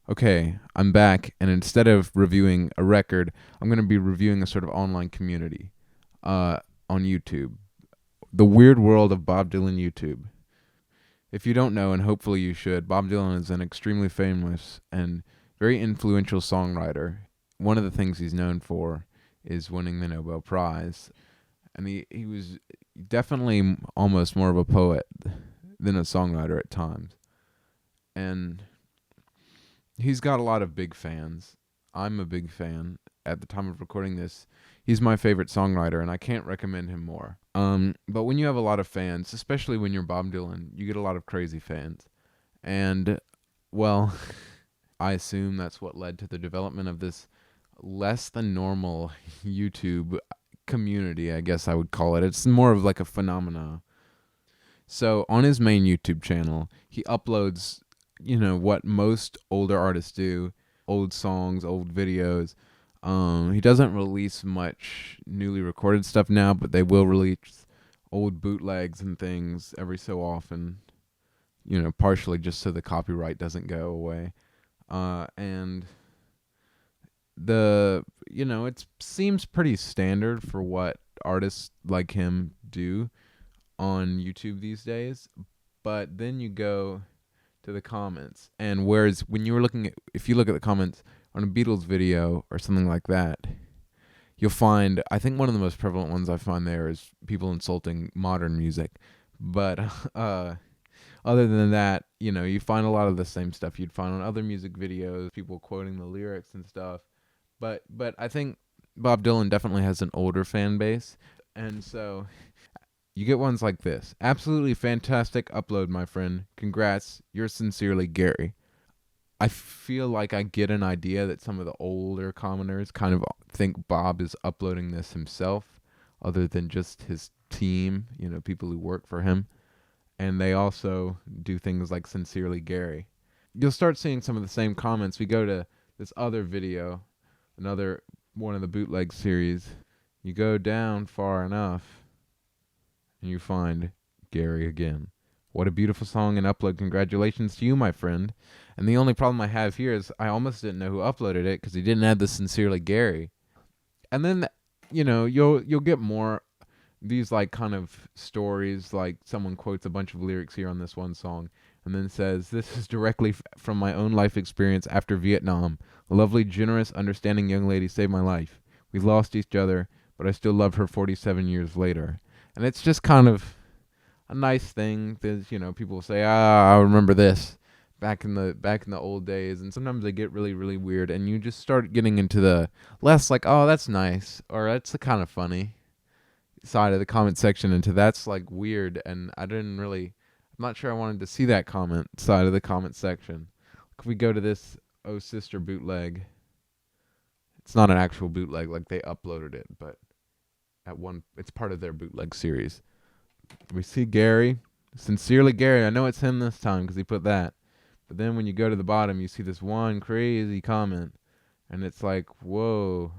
Okay, I'm back, and instead of reviewing a record, I'm going to be reviewing a sort of online community uh, on YouTube. The Weird World of Bob Dylan YouTube. If you don't know, and hopefully you should, Bob Dylan is an extremely famous and very influential songwriter. One of the things he's known for is winning the Nobel Prize. And he was definitely almost more of a poet than a songwriter at times. And he's got a lot of big fans. I'm a big fan. At the time of recording this, he's my favorite songwriter, and I can't recommend him more. But when you have a lot of fans, especially when you're Bob Dylan, you get a lot of crazy fans. And, well, I assume that's what led to the development of this less than normal YouTube community, I guess I would call it. It's more of like a phenomena. So on his main YouTube channel, he uploads, what most older artists do, old songs, old videos. He doesn't release much newly recorded stuff now, but they will release old bootlegs and things every so often, partially just so the copyright doesn't go away. And it seems pretty standard for what artists like him do on YouTube these days. But then you go to the comments, and whereas when you were if you look at the comments on a Beatles video or something like that, you'll find, I think one of the most prevalent ones I find there is people insulting modern music. But other than that, you find a lot of the same stuff you'd find on other music videos, people quoting the lyrics and stuff. But I think Bob Dylan definitely has an older fan base, and so you get ones like this. Absolutely fantastic upload, my friend. Congrats. Yours sincerely, Gary. I feel like I get an idea that some of the older commoners kind of think Bob is uploading this himself, other than just his team, people who work for him. And they also do things like Sincerely Gary. You'll start seeing some of the same comments. We go to this other video, another one of the bootleg series. You go down far enough, and you find Gary again. What a beautiful song and upload. Congratulations to you, my friend. And the only problem I have here is I almost didn't know who uploaded it because he didn't add the Sincerely Gary. And then, you'll get more these like kind of stories, like someone quotes a bunch of lyrics here on this one song and then says, "This is directly from my own life experience after Vietnam. A lovely, generous, understanding young lady saved my life. We lost each other, but I still love her 47 years later." And it's just kind of a nice thing that, people say, I remember this back in the old days. And sometimes they get really, really weird, and you just start getting into the less like, oh, that's nice, or that's the kind of funny side of the comment section, into that's like weird. And I'm not sure I wanted to see that comment side of the comment section. If we go to this Oh Sister bootleg, it's not an actual bootleg, like they uploaded it, but it's part of their bootleg series. We see Gary, Sincerely Gary. I know it's him this time because he put that. But then when you go to the bottom, you see this one crazy comment, and it's like, whoa.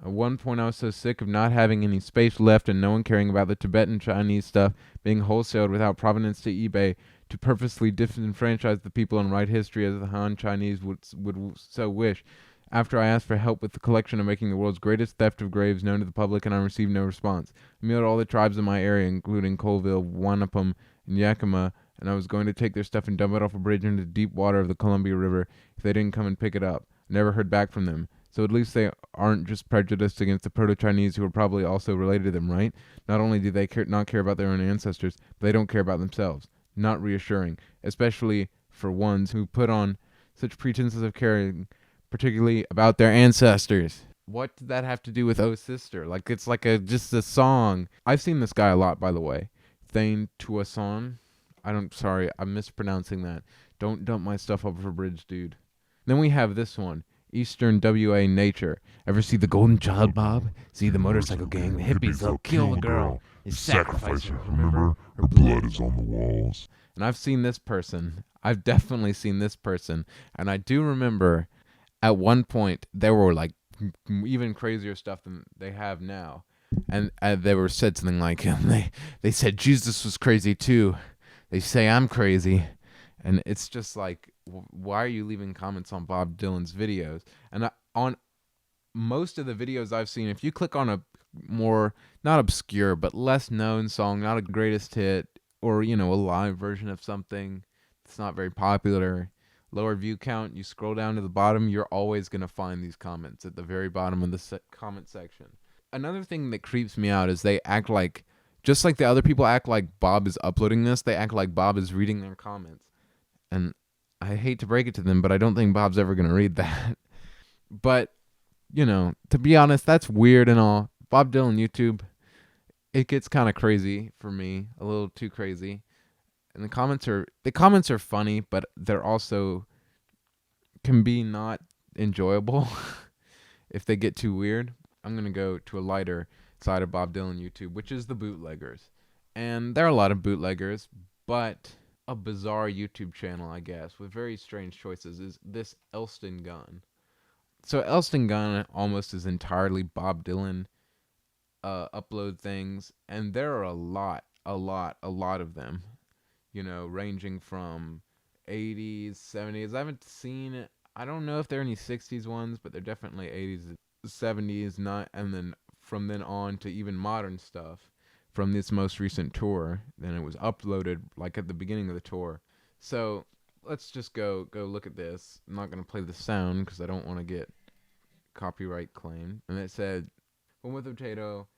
At one point, I was so sick of not having any space left and no one caring about the Tibetan Chinese stuff being wholesaled without provenance to eBay to purposely disenfranchise the people and write history as the Han Chinese would so wish. After I asked for help with the collection of making the world's greatest theft of graves known to the public, and I received no response. I mailed all the tribes in my area, including Colville, Wanapum, and Yakima, and I was going to take their stuff and dump it off a bridge into the deep water of the Columbia River if they didn't come and pick it up. I never heard back from them. So at least they aren't just prejudiced against the Proto-Chinese who are probably also related to them, right? Not only do they not care about their own ancestors, but they don't care about themselves. Not reassuring, especially for ones who put on such pretenses of caring, particularly about their ancestors. What did that have to do with Oh Sister? Like, it's like just a song. I've seen this guy a lot, by the way. Thane Tuason. Sorry, I'm mispronouncing that. Don't dump my stuff over a bridge, dude. Then we have this one. Eastern WA Nature. Ever see the Golden Child, Bob? See the motorcycle gang, the hippies, they'll kill the girl. They sacrifice her, remember? Her blood is on the walls. And I've seen this person. I've definitely seen this person. And I do remember at one point there were like even crazier stuff than they have now. And they were said something like, they said Jesus was crazy too. They say I'm crazy. And it's just like, why are you leaving comments on Bob Dylan's videos? And on most of the videos I've seen, if you click on a more, not obscure, but less known song, not a greatest hit, or, a live version of something that's not very popular, lower view count, you scroll down to the bottom, you're always going to find these comments at the very bottom of the comment section. Another thing that creeps me out is they act like, just like the other people act like Bob is uploading this, they act like Bob is reading their comments. And I hate to break it to them, but I don't think Bob's ever going to read that. But, to be honest, that's weird and all. Bob Dylan YouTube, it gets kind of crazy for me, a little too crazy. And the comments are funny, but they're also can be not enjoyable if they get too weird. I'm going to go to a lighter side of Bob Dylan YouTube, which is the bootleggers. And there are a lot of bootleggers, but a bizarre YouTube channel, I guess, with very strange choices is this Elston Gun. So Elston Gun almost is entirely Bob Dylan upload things, and there are a lot of them. Ranging from 80s, 70s. I haven't seen it. I don't know if there are any 60s ones, but they're definitely 80s, 70s, not, and then from then on to even modern stuff from this most recent tour. Then it was uploaded like at the beginning of the tour. So let's just go look at this. I'm not gonna play the sound because I don't want to get copyright claim. And it said, "One with a potato,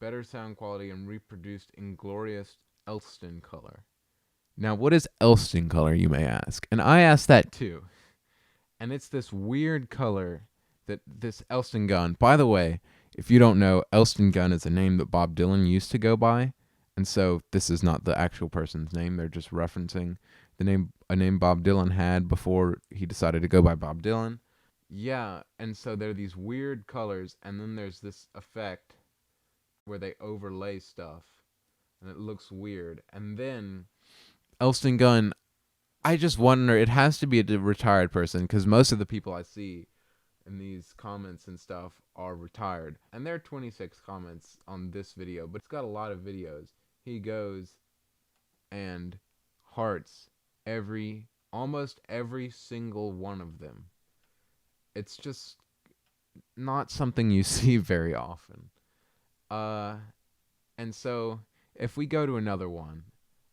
better sound quality and reproduced in glorious Elston color." Now, what is Elston color, you may ask? And I asked that too. And it's this weird color that this Elston Gun. By the way, if you don't know, Elston Gun is a name that Bob Dylan used to go by. And so this is not the actual person's name. They're just referencing a name Bob Dylan had before he decided to go by Bob Dylan. Yeah, and so there are these weird colors, and then there's this effect where they overlay stuff, and it looks weird. And then Elston Gun, I just wonder, it has to be a retired person because most of the people I see in these comments and stuff are retired. And there are 26 comments on this video, but it's got a lot of videos. He goes and hearts almost every single one of them. It's just not something you see very often. And so if we go to another one,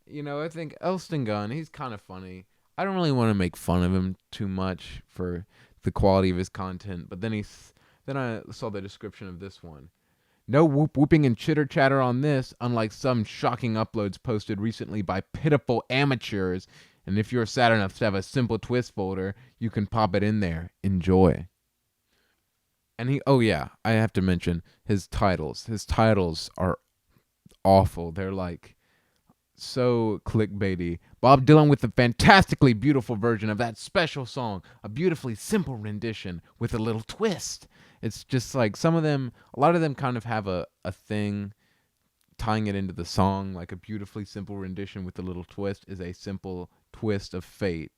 I think Elston Gun, he's kind of funny. I don't really want to make fun of him too much for the quality of his content, but then I saw the description of this one. No whooping and chitter chatter on this, unlike some shocking uploads posted recently by pitiful amateurs. And if you're sad enough to have a simple twist folder, you can pop it in there. Enjoy. And oh yeah, I have to mention his titles. His titles are awful. They're like so clickbaity. Bob Dylan with a fantastically beautiful version of that special song, a beautifully simple rendition with a little twist. It's just like a lot of them kind of have a thing tying it into the song, like a beautifully simple rendition with a little twist is a simple twist of fate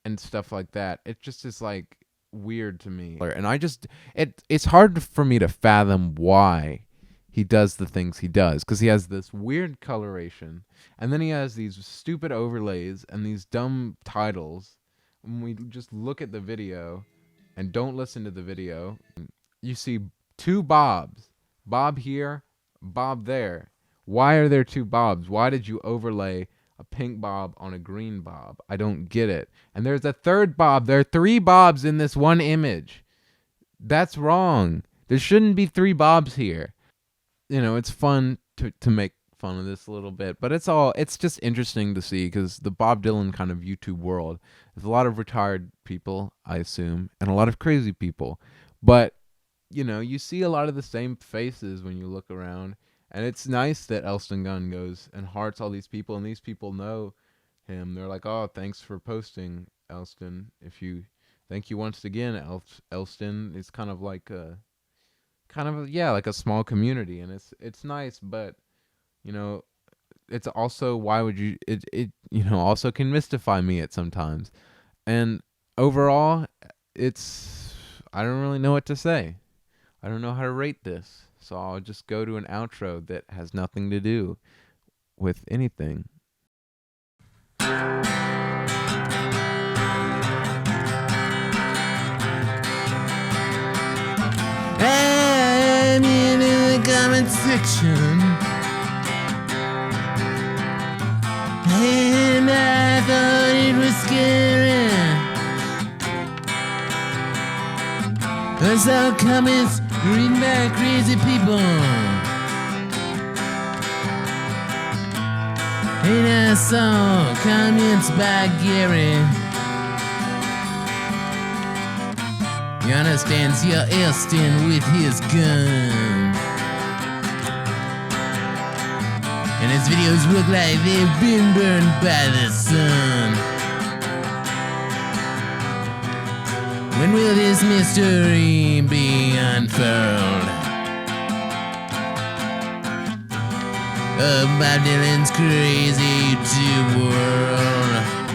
and stuff like that. It just is like weird to me. And it's hard for me to fathom why he does the things he does, because he has this weird coloration, and then he has these stupid overlays and these dumb titles. When we just look at the video and don't listen to the video, you see two Bobs. Bob here, Bob there. Why are there two Bobs? Why did you overlay a pink Bob on a green Bob? I don't get it. And there's a third Bob. There are three Bobs in this one image. That's wrong. There shouldn't be three Bobs here. It's fun to make fun of this a little bit, but it's just interesting to see because the Bob Dylan kind of YouTube world, there's a lot of retired people, I assume, and a lot of crazy people. But, you see a lot of the same faces when you look around, and it's nice that Elston Gun goes and hearts all these people, and these people know him. They're like, "Oh, thanks for posting, Elston. Thank you once again, Elston." It's kind of like like a small community, and it's nice, but it's also, why would you it also can mystify me at sometimes. And overall, I don't really know what to say. I don't know how to rate this, so I'll just go to an outro that has nothing to do with anything. I'm in the comment section, and I thought it was scary. I saw comments written by crazy people, and I saw comments by Gary. He understands your Elston with his gun, and his videos look like they've been burned by the sun. When will this mystery be unfurled? Of Bob Dylan's crazy world.